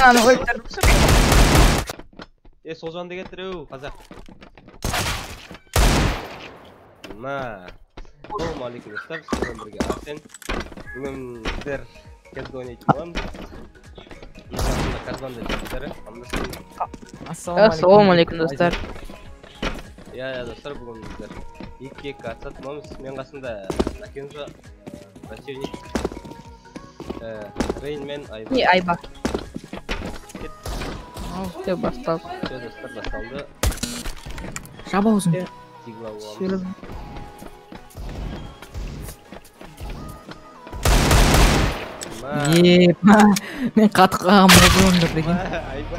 Ananı öldürdüm. Сол жанды кетіру, қазақ. Ассалаумағалейкум достар, сіздермен бірге Арсен. Бүгін сіздер кезді ойнайтын боламыз. Мына Казбанда жігіттері. Ассалаумағалейкум достар. Иә, достар, бүгін біздер 2-2 атсатымамыз. Мен қасында Накензо, противник, Рейн мен Айба. Не Айба? Все, басталды. Все, достар, басталды. Жаба ұзын. Тигла боламыз. Мен қатыққа мұзуымды прикинь. Айба.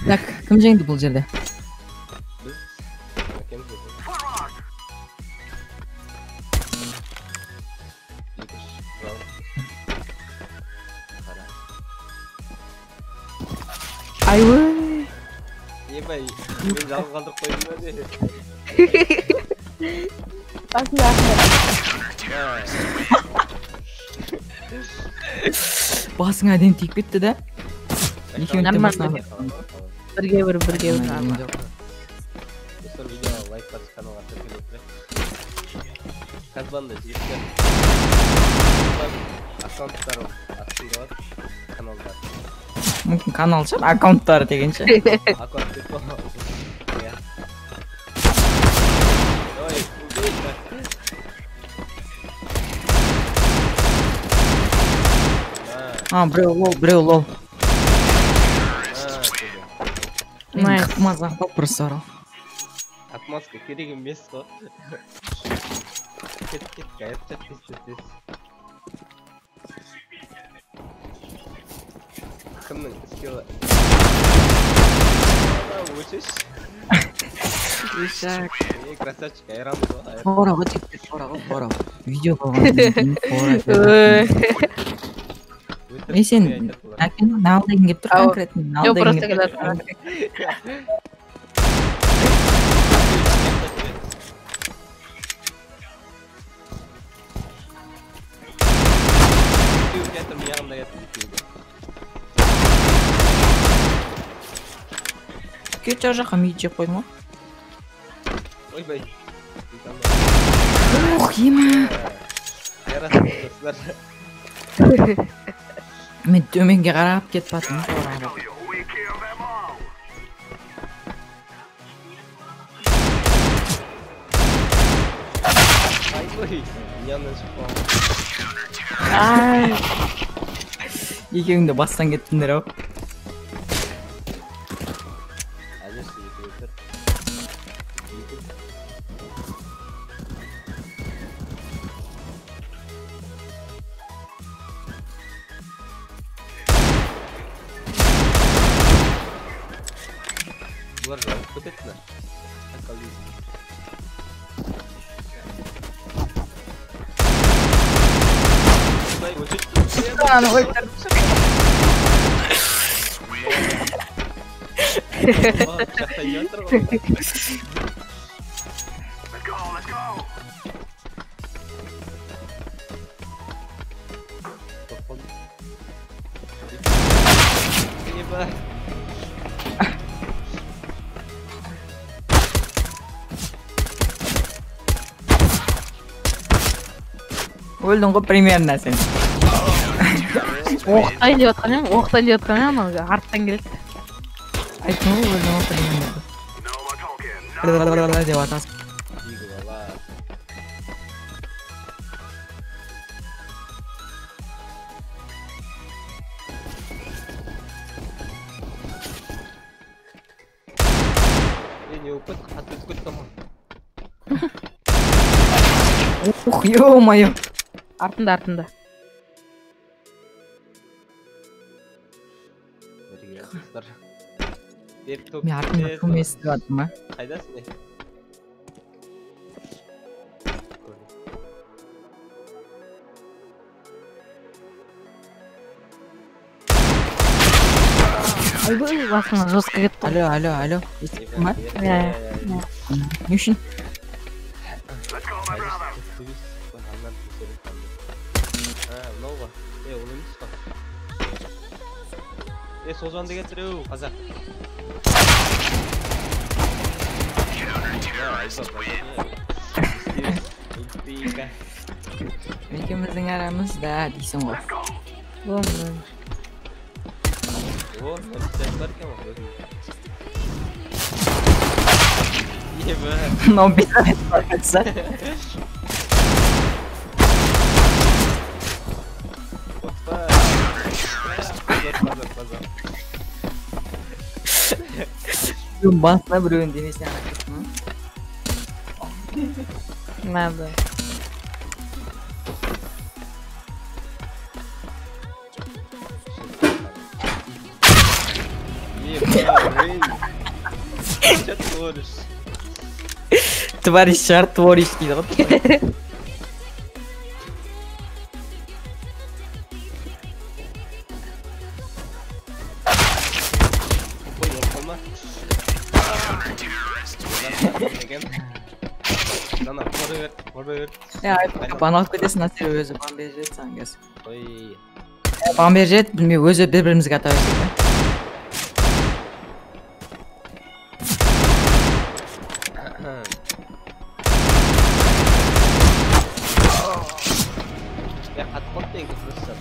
Так, кім жеңді бұл жерде? Айбай. Ебай, мен жалғыз қалдырып қойдым ба де. Басында. Басыңа әдем тиіп кетті да? Нормально. Бірге бір. Достар, видеоға лайк басып каналға тіркеліп отырайық. Казбанда жігіттер. Аккаунттары астында бар. Каналда. Мүмкін канал шығар, аккаунттары дегенше. Аккаунт деп қойма. Ой, убейка. Біреу лол. Найс. Маза қал просто орал. Отмазка керек емес қой. Кет, қайып тез. Кімнің скиллы? Өшіш. Красавчик, айрамыз ғой. Қорағы тектер, қорағы. Видео болған. Сен әкені налдайын кеп тұр конкретно. Жоқ, просто келеді. Кеті жаққа мейт жеп қойдың ғой? Ойбай. Ох, ема. Мен төменге қарап кетіп баттым. Екеуіңді бастан кеттіңдер ау. Бұлар жауып көтетті ме? Ananı öldürdüm. Bıçakta yiyordur mu? Өлдің ғой примерно сен. Оқтайын деп жатқан ем, арттан келеді. Айттың ғой өлдің ғой примерно. Деп атасың. Не опыт, қатты көт тамам. Ух, ё-моё. Артында. Мен артында кім естіп жатырмын ба? Қайдасың не? Айбай басыңа жестко кетті. Алло. Естің ба? Не үшін? Созанды кетіреу, қазақ. Екеуміздің арамызда дейсің ғой. Болмайды. О, мөлістер бар екен ғой, өзім. Ебі. Но бейзамет барқатса. Басына біреуін денесіне араққысын. Надо. Что творишь? Твориш шар твориш дейді ғой. Баналып кетесің Насир өзі бан беріп жет саған кез. Бан беріп жет, білмей өзі бір-бірімізге ата берсек. Я отход деньги просто.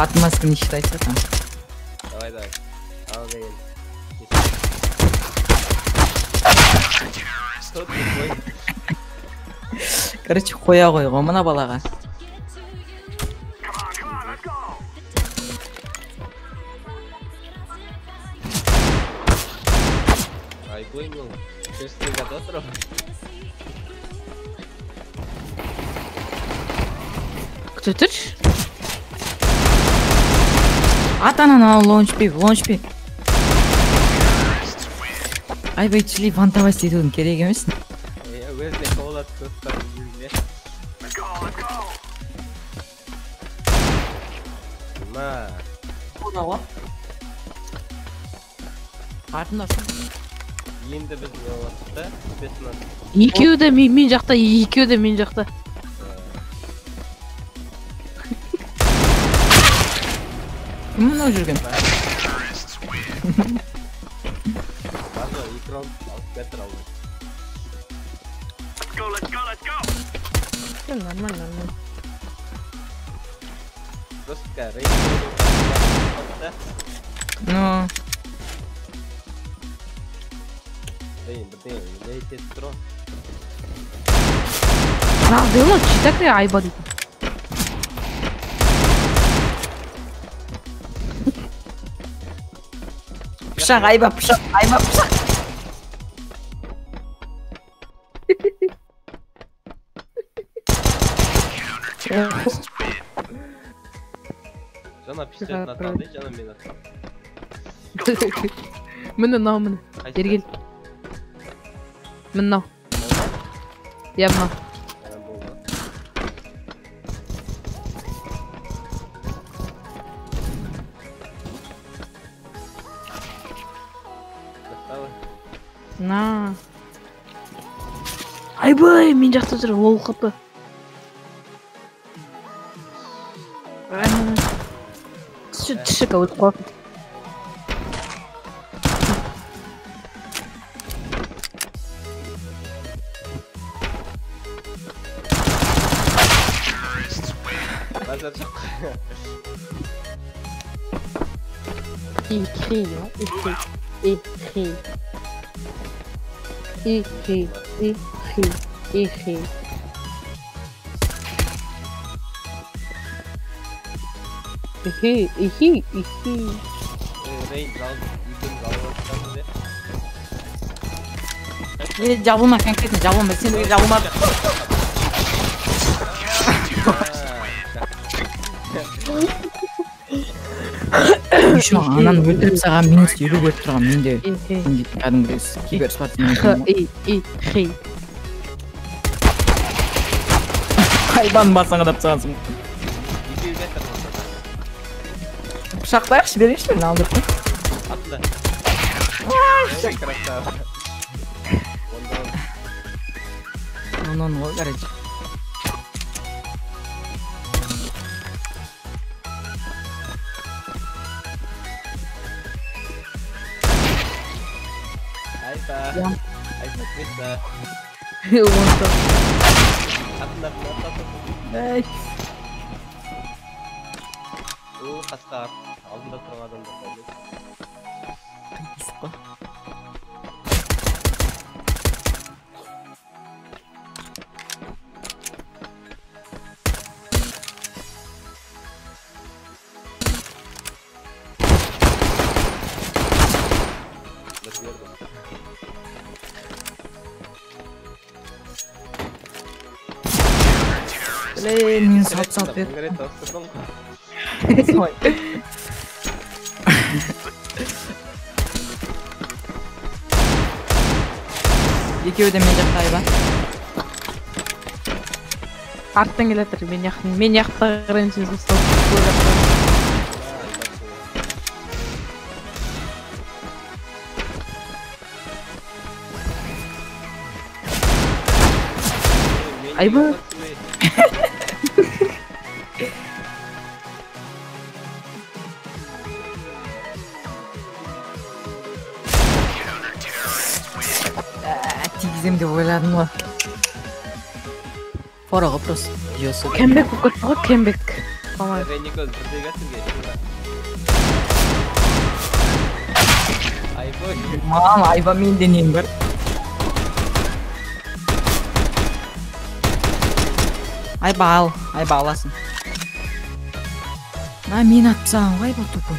Атмасын не считайся там. Давай. Ал деген. Что ты такой? Короче, қоя ғой мына балаға. Айбой, ну, честно готов. Кто тұрш? Ата-ананы лаунчпи. Айбай чили фантаваст етудің керек емес. Өзіне қолат көстер жүрге. Ма. Қолауа. Артындасын. Енді біз не олаттық та? Екеуі де мен жақта, екеуі де мен жақта. Кім мұнау жүрген? Нормально. Просто рейд. Ну. Блин, рейд трон. Правда, читак ли айба дейді. Пышақ, айба пышақ. Жана пистолетін атады, жана мен атады. Міне. Бергел. Міне. Я мына. На. Айбай, мен жақта жүр, ол қапы. Түші кәуіт қоп. Базар жоқ. Écrit. Жабылма, конкретно жабылма. Сен де жабылма. Еще ананы өлтіріп саған минус елу көріп тұрған менде. Кәдімгідей киберспортсмен. Хайбан басыңа дап сағансың. Пышақтайықшы берейінші мен алдырып. Atla. Красава. Non, garage. Айта. Ja. Айта Крista. Умонто. Atla. Ай. Қасқар. Алдында тұрған адамдар қалды. Қисқы. Мен сап ет. Екеуі де мен жақта айба. Арттан келатыр, мен жақта қарайынсыз ұстап. Айба. Тигізем деп ойладым ғой. Фораға просто бьёсы. Кембек болып кетті ғой, кембек. Қалай. Реникоз бірдей кәтірге. Айбой. Мам, айба мен денем бар. Айба аласың. Мен атсам, айба тупым.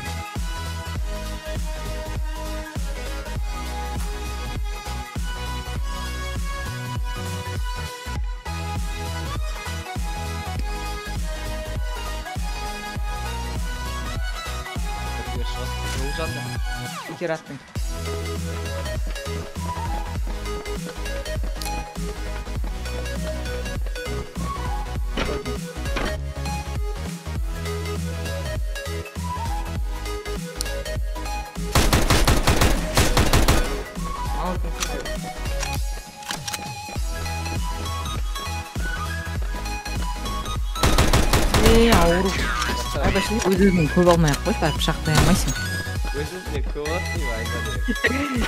Икер аттың. Ауыру. Айба ше, өз-өзің көп алмай-ақ қойшы, барып пышақтай алмайсың. Өз-өзіне көп атпай айта берем.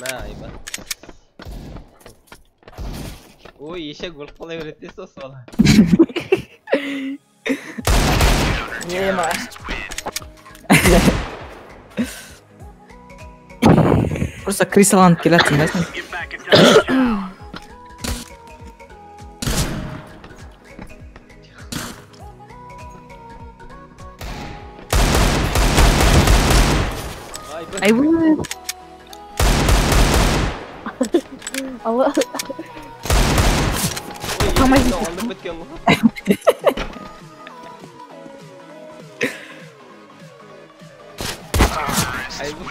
На, айба. Ой, ешек болып қалай береді сол сала. Ема. Просто крисаланып келатсың да сен. Айба. Алла. Қамай дейсің. Оңды біткен ғой. Айба.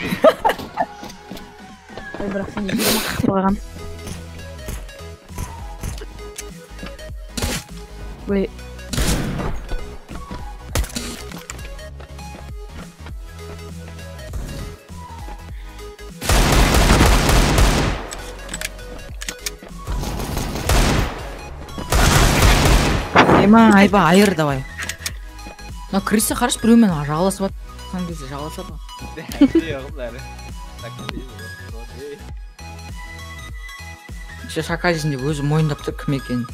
Ай, бірақ сен ең мақсат қойған. Ой. Ема, айба, айыр давай. Но криса қараш біреумен жағаласып атқан кезде жағаласады ғой. Шақа жүзінде өзі мойындап тұр кім екенін.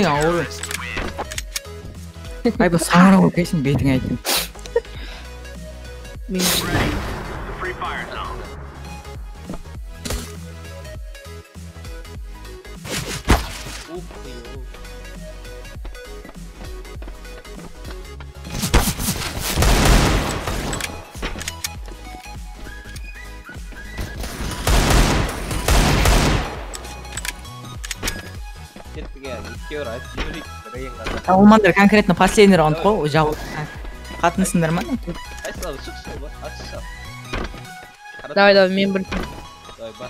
Ауыр. Айба саңырау өкейсің бетің айтын. Олмандар конкретно последний раунд қой, жауып қатынсыңдар ма? Давай, мен бір Давай, бар.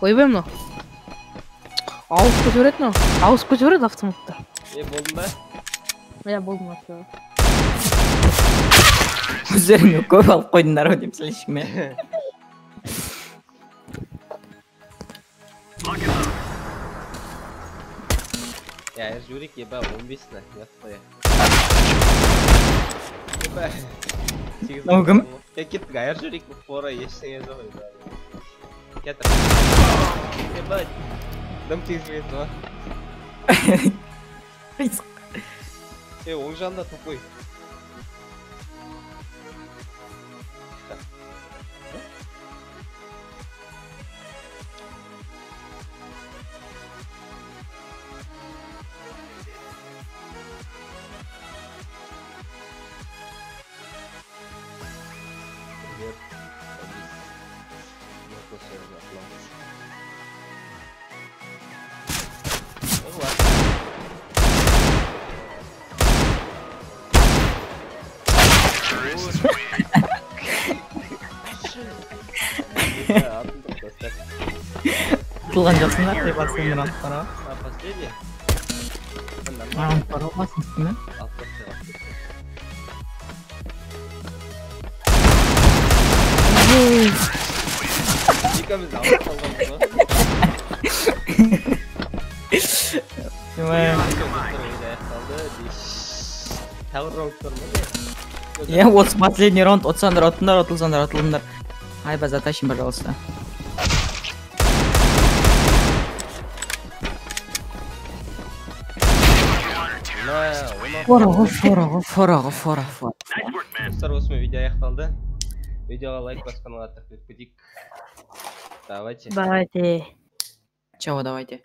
ойбай мынау. Ауысып кете береді мынау. Ауысып кете береді автоматта. Болдың ба? Иә, болдым вообще. Өздеріңе көп алып қойдыңдар ғой деп сөйлешім мен. Я журик, еба, 15 на, ястай. Еба. Мынау кім? Кеттік, аяр журик, фора, ештеңе жоқ еді. Кеттік. Еба, дым тезбейді ма? Оң жағында топ қой. Тұлған жасыңдар деп басын мен аттара. Последний? Аттара басын үстіме. Екеуміз алып қалғанбыз ба? Тағы раундтар ма? Я вот последний раунд отылсандар. Айба, затащим, пожалуйста. Фора. Достар, осымен видео аяқталды. Видеоға лайк басқанға тартып кетейік. Давайте. Давайте. Чао, давайте.